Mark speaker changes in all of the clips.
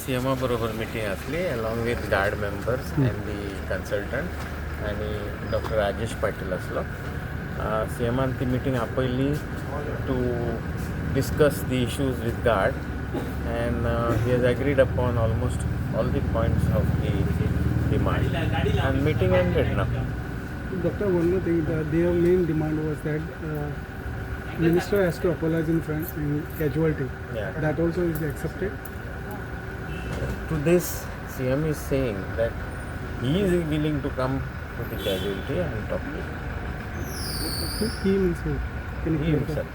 Speaker 1: सीएमा बरोबर मिटिंग असली along with guard members and the consultant आणि डॉक्टर राजेश पाटील असलो सीएमान ती मिटिंग आपयली to discuss the issues with guard and he has agreed upon almost all the points of the demand and meeting ended ना.
Speaker 2: Doctor, one more thing, their main demand was that minister has to apologize in casualty.
Speaker 1: Yeah.
Speaker 2: That also is accepted.
Speaker 1: To this, CM is saying that he is willing to come to the casualty and talk to him.
Speaker 2: He means who? Can
Speaker 1: He
Speaker 2: you
Speaker 1: himself.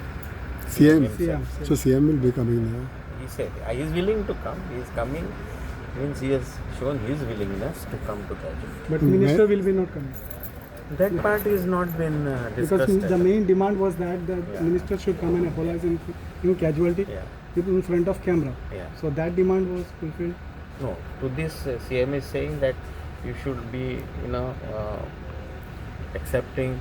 Speaker 3: CM.
Speaker 2: CM.
Speaker 3: So CM will be coming now.
Speaker 1: He said he is willing to come. He is coming means he has shown his willingness to come to casualty.
Speaker 2: But minister will be not coming.
Speaker 1: That part is not been discussed.
Speaker 2: Because the main demand was that the minister should come and apologize in casualty in front of camera.
Speaker 1: Yeah.
Speaker 2: So that demand was fulfilled.
Speaker 1: No, to this CM is saying that you should be, accepting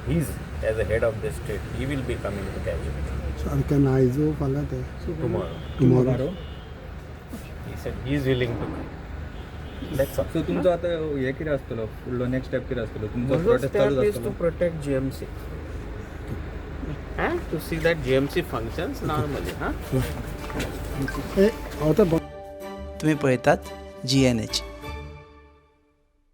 Speaker 1: he's as a head of the state. He will be coming to casualty
Speaker 3: So can I go follow that?
Speaker 1: tomorrow. He said he is willing to come. That's all.
Speaker 4: सो तुमचं आता हे कितें आसतलो फुडलो next step कितें आसतलो तुमचो
Speaker 1: First
Speaker 4: protest
Speaker 1: step
Speaker 4: चालू
Speaker 1: is to
Speaker 4: आसतलो
Speaker 1: protect GMC. To see that GMC functions normally.
Speaker 3: Hey, out of
Speaker 5: तुम्ही पळयतात GNH.